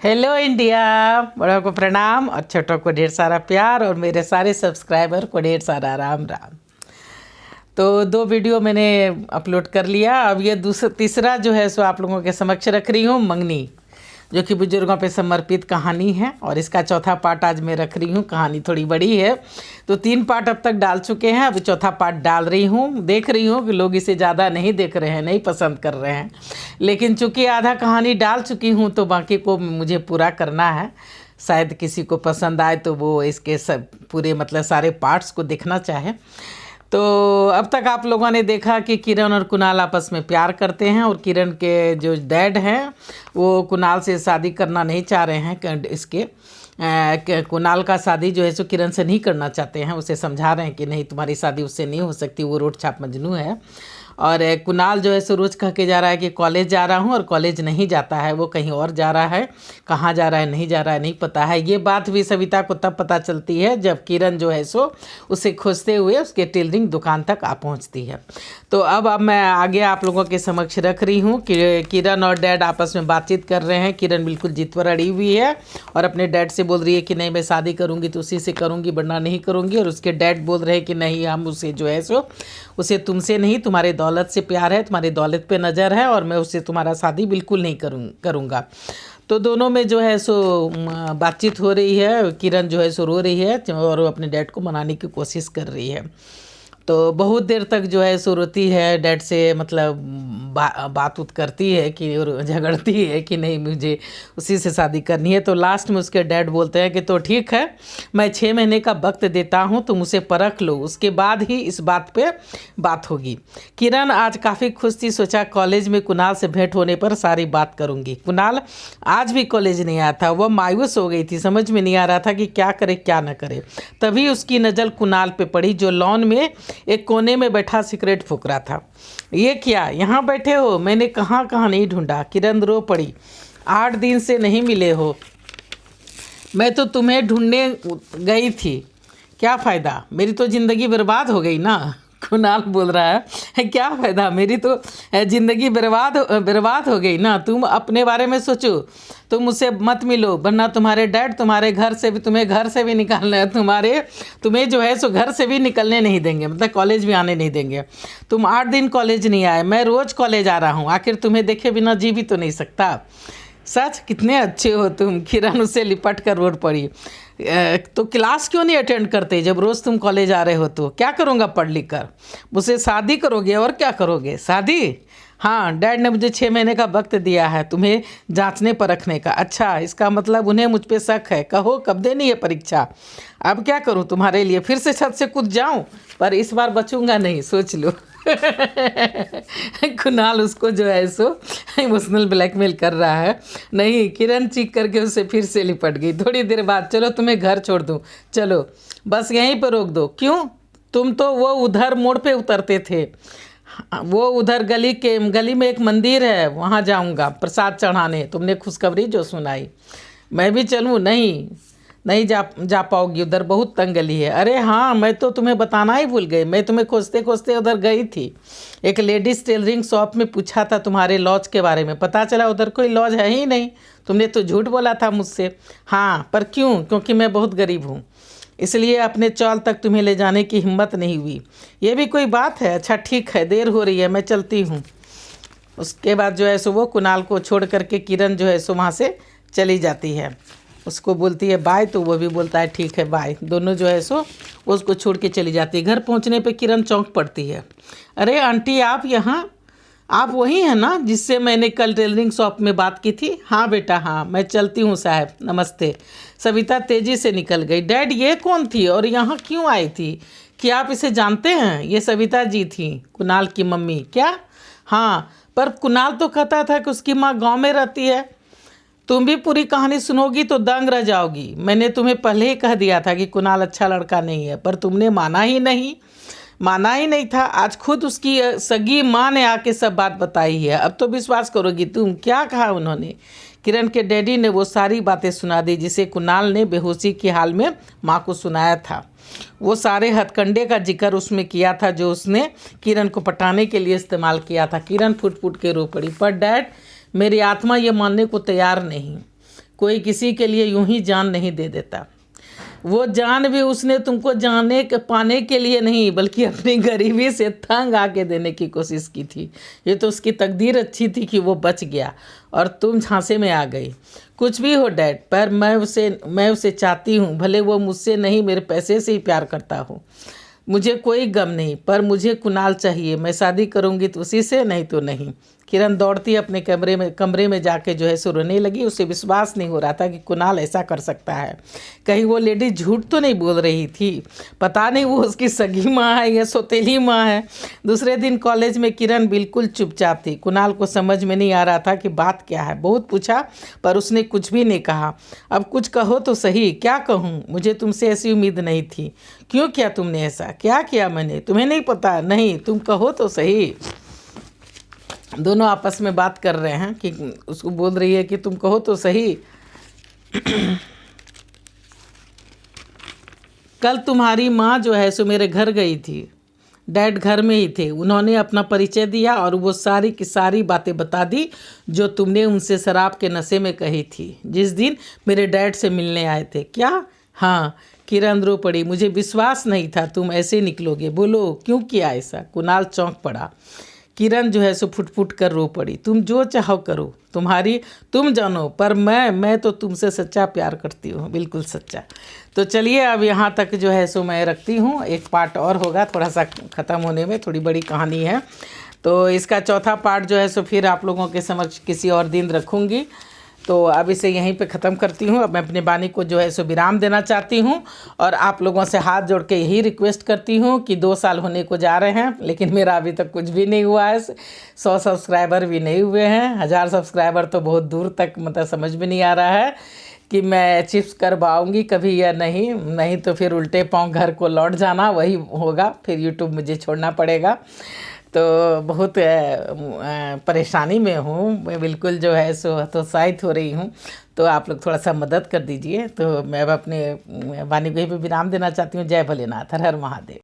Hello India. बड़ों को प्रणाम और छोटों को ढेर सारा प्यार और मेरे सारे सब्सक्राइबर को ढेर सारा राम राम। तो 2 वीडियो मैंने अपलोड कर लिया। अब ये तीसरा जो है सो आप लोगों के समक्ष रख रही हूँ, मंगनी, जो कि बुजुर्गों पे समर्पित कहानी है। और इसका चौथा पार्ट आज मैं रख रही हूँ। कहानी थोड़ी बड़ी है तो 3 पार्ट अब तक डाल चुके हैं, अभी चौथा पार्ट डाल रही हूँ। देख रही हूँ कि लोग इसे ज़्यादा नहीं देख रहे हैं, नहीं पसंद कर रहे हैं, लेकिन चूँकि आधा कहानी डाल चुकी हूँ तो बाकी को मुझे पूरा करना है। शायद किसी को पसंद आए तो वो इसके सब पूरे मतलब सारे पार्ट्स को देखना चाहे। तो अब तक आप लोगों ने देखा कि किरण और कुणाल आपस में प्यार करते हैं और किरण के जो डैड हैं वो कुणाल से शादी करना नहीं चाह रहे हैं। इसके कुणाल का शादी जो है सो किरण से नहीं करना चाहते हैं। उसे समझा रहे हैं कि नहीं, तुम्हारी शादी उससे नहीं हो सकती, वो रोड छाप मजनू है। और कुणाल जो है सो रोज़ कह के जा रहा है कि कॉलेज जा रहा हूँ, और कॉलेज नहीं जाता है, वो कहीं और जा रहा है। कहाँ जा रहा है, नहीं जा रहा है, नहीं पता है। ये बात भी सविता को तब पता चलती है जब किरण जो है सो उसे खोजते हुए उसके टेलरिंग दुकान तक आ पहुँचती है। तो अब मैं आगे आप लोगों के समक्ष रख रही हूँ कि किरण और डैड आपस में बातचीत कर रहे हैं। किरण बिल्कुल जिद पर अड़ी हुई है और अपने डैड से बोल रही है कि नहीं, मैं शादी करूँगी तो उसी से करूँगी, वरना नहीं करूँगी। और उसके डैड बोल रहे हैं कि नहीं, हम उसे जो है सो उसे तुमसे नहीं, तुम्हारे दौलत से प्यार है, तुम्हारी दौलत पे नज़र है, और मैं उससे तुम्हारा शादी बिल्कुल नहीं करूँगा। तो दोनों में जो है सो बातचीत हो रही है। किरण जो है सो रो रही है और वो अपने डैड को मनाने की कोशिश कर रही है। तो बहुत देर तक जो है सो रोती है, डैड से मतलब बात उत करती है कि और झगड़ती है कि नहीं, मुझे उसी से शादी करनी है। तो लास्ट में उसके डैड बोलते हैं कि तो ठीक है, मैं 6 महीने का वक्त देता हूँ, तुम उसे परख लो, उसके बाद ही इस बात पे बात होगी। किरण आज काफ़ी खुश थी, सोचा कॉलेज में कुणाल से भेंट होने पर सारी बात करूँगी। कुणाल आज भी कॉलेज नहीं आया था, वह मायूस हो गई थी, समझ में नहीं आ रहा था कि क्या करे क्या न करे। तभी उसकी नज़र कुणाल पे पड़ी, जो लॉन में एक कोने में बैठा सिगरेट फूंक रहा था। ये क्या, यहाँ बैठे हो? मैंने कहाँ कहाँ नहीं ढूंढा। किरण रो पड़ी, 8 दिन से नहीं मिले हो, मैं तो तुम्हें ढूंढने गई थी, क्या फ़ायदा, मेरी तो ज़िंदगी बर्बाद हो गई ना। कुणाल बोल रहा है क्या फ़ायदा, मेरी तो ज़िंदगी बर्बाद हो गई ना। तुम अपने बारे में सोचो, तुम मुझसे मत मिलो, वरना तुम्हारे डैड तुम्हारे घर से भी, तुम्हें घर से भी निकालना है, तुम्हें जो है सो घर से भी निकलने नहीं देंगे, मतलब कॉलेज भी आने नहीं देंगे। तुम 8 दिन कॉलेज नहीं आए, मैं रोज़ कॉलेज आ रहा हूँ, आखिर तुम्हें देखे बिना जी भी तो नहीं सकता। सच, कितने अच्छे हो तुम। किरण उससे लिपट कर रोड पड़ी। तो क्लास क्यों नहीं अटेंड करते जब रोज़ तुम कॉलेज आ रहे हो? तो क्या करूँगा पढ़ लिख कर? मुझसे शादी करोगे और क्या करोगे? शादी? हाँ, डैड ने मुझे 6 महीने का वक्त दिया है तुम्हें जांचने परखने का। अच्छा, इसका मतलब उन्हें मुझ पे शक है। कहो कब देनी है परीक्षा? अब क्या करूँ तुम्हारे लिए? फिर से छत से कूद जाऊँ? पर इस बार बचूंगा नहीं, सोच लो। कुणाल उसको जो है सो इमोशनल ब्लैकमेल कर रहा है। नहीं, किरण चीख करके उससे फिर से लिपट गई। थोड़ी देर बाद, चलो तुम्हें घर छोड़ दूँ, चलो बस यहीं पर रोक दो। क्यों? तुम तो वो उधर मोड़ पे उतरते थे, वो उधर गली में एक मंदिर है, वहाँ जाऊँगा प्रसाद चढ़ाने, तुमने खुशखबरी जो सुनाई। मैं भी चलूँ? नहीं जा पाओगी, उधर बहुत तंग गली है। अरे हाँ, मैं तो तुम्हें बताना ही भूल गई, मैं तुम्हें खोजते खोजते उधर गई थी। एक लेडीज़ टेलरिंग शॉप में पूछा था तुम्हारे लॉज के बारे में, पता चला उधर कोई लॉज है ही नहीं। तुमने तो झूठ बोला था मुझसे। हाँ, पर क्यों? क्योंकि मैं बहुत गरीब हूँ, इसलिए अपने चौल तक तुम्हें ले जाने की हिम्मत नहीं हुई। ये भी कोई बात है? अच्छा ठीक है, देर हो रही है, मैं चलती हूँ। उसके बाद जो है सो वो कुणाल को छोड़ करके किरण जो है सो वहाँ से चली जाती है। उसको बोलती है बाय, तो वो भी बोलता है ठीक है बाय। दोनों जो है सो वो उसको छोड़ के चली जाती है। घर पहुँचने पे किरण चौंक पड़ती है। अरे आंटी, आप यहाँ? आप वही हैं ना जिससे मैंने कल टेलरिंग शॉप में बात की थी? हाँ बेटा हाँ, मैं चलती हूँ साहब, नमस्ते। सविता तेज़ी से निकल गई। डैड, ये कौन थी और यहाँ क्यों आई थी? क्या आप इसे जानते हैं? ये सविता जी थी, कुणाल की मम्मी। क्या? हाँ, पर कुणाल तो कहता था कि उसकी माँ गांव में रहती है। तुम भी पूरी कहानी सुनोगी तो दंग रह जाओगी। मैंने तुम्हें पहले ही कह दिया था कि कुणाल अच्छा लड़का नहीं है, पर तुमने माना ही नहीं था। आज खुद उसकी सगी माँ ने आके सब बात बताई है, अब तो विश्वास करोगी तुम। क्या कहा उन्होंने? किरण के डैडी ने वो सारी बातें सुना दी जिसे कुणाल ने बेहोशी की हाल में माँ को सुनाया था। वो सारे हथकंडे का जिक्र उसमें किया था जो उसने किरण को पटाने के लिए इस्तेमाल किया था। किरण फुट फुट के रो पड़ी। पर डैड, मेरी आत्मा ये मानने को तैयार नहीं। कोई किसी के लिए यूं ही जान नहीं दे देता। वो जान भी उसने तुमको जाने के पाने के लिए नहीं, बल्कि अपनी गरीबी से तंग आके देने की कोशिश की थी। ये तो उसकी तकदीर अच्छी थी कि वो बच गया और तुम झांसे में आ गई। कुछ भी हो डैड, पर मैं उसे चाहती हूँ, भले वो मुझसे नहीं मेरे पैसे से ही प्यार करता हो। मुझे कोई गम नहीं, पर मुझे कुणाल चाहिए। मैं शादी करूँगी तो उसी से, नहीं तो नहीं। किरण दौड़ती अपने कमरे में जाके जो है सो रोने लगी। उसे विश्वास नहीं हो रहा था कि कुणाल ऐसा कर सकता है। कहीं वो लेडी झूठ तो नहीं बोल रही थी। पता नहीं वो उसकी सगी माँ है या सौतेली माँ है। दूसरे दिन कॉलेज में किरण बिल्कुल चुपचाप थी। कुणाल को समझ में नहीं आ रहा था कि बात क्या है। बहुत पूछा पर उसने कुछ भी नहीं कहा। अब कुछ कहो तो सही। क्या कहूँ? मुझे तुमसे ऐसी उम्मीद नहीं थी। क्यों किया तुमने ऐसा? क्या किया मैंने? तुम्हें नहीं पता? नहीं, तुम कहो तो सही। दोनों आपस में बात कर रहे हैं कि उसको बोल रही है कि तुम कहो तो सही। कल तुम्हारी माँ जो है सो मेरे घर गई थी। डैड घर में ही थे। उन्होंने अपना परिचय दिया और वो सारी की सारी बातें बता दी जो तुमने उनसे शराब के नशे में कही थी जिस दिन मेरे डैड से मिलने आए थे। क्या? हाँ। किरण रो पड़ी। मुझे विश्वास नहीं था तुम ऐसे निकलोगे। बोलो क्यों किया ऐसा? कुणाल चौंक पड़ा। किरण जो है सो फुट फुट कर रो पड़ी। तुम जो चाहो करो, तुम जानो, पर मैं तो तुमसे सच्चा प्यार करती हूँ, बिल्कुल सच्चा। तो चलिए अब यहाँ तक जो है सो मैं रखती हूँ। एक पार्ट और होगा, थोड़ा सा ख़त्म होने में, थोड़ी बड़ी कहानी है। तो इसका चौथा पार्ट जो है सो फिर आप लोगों के समक्ष किसी और दिन रखूँगी। तो अब इसे यहीं पे ख़त्म करती हूँ। अब मैं अपने वाणी को जो है सो विराम देना चाहती हूँ और आप लोगों से हाथ जोड़ के यही रिक्वेस्ट करती हूँ कि 2 साल होने को जा रहे हैं, लेकिन मेरा अभी तक कुछ भी नहीं हुआ है। 100 सब्सक्राइबर भी नहीं हुए हैं। 1000 सब्सक्राइबर तो बहुत दूर तक, मतलब समझ में नहीं आ रहा है कि मैं अचीव कर पाऊँगी कभी या नहीं तो फिर उल्टे पाँव घर को लौट जाना वही होगा। फिर यूट्यूब मुझे छोड़ना पड़ेगा। तो बहुत परेशानी में हूँ मैं, बिल्कुल जो है सो हतोत्साहित हो रही हूँ। तो आप लोग थोड़ा सा मदद कर दीजिए। तो मैं अब अपने वाणी को ही विराम देना चाहती हूँ। जय भोलेनाथ, हर हर महादेव।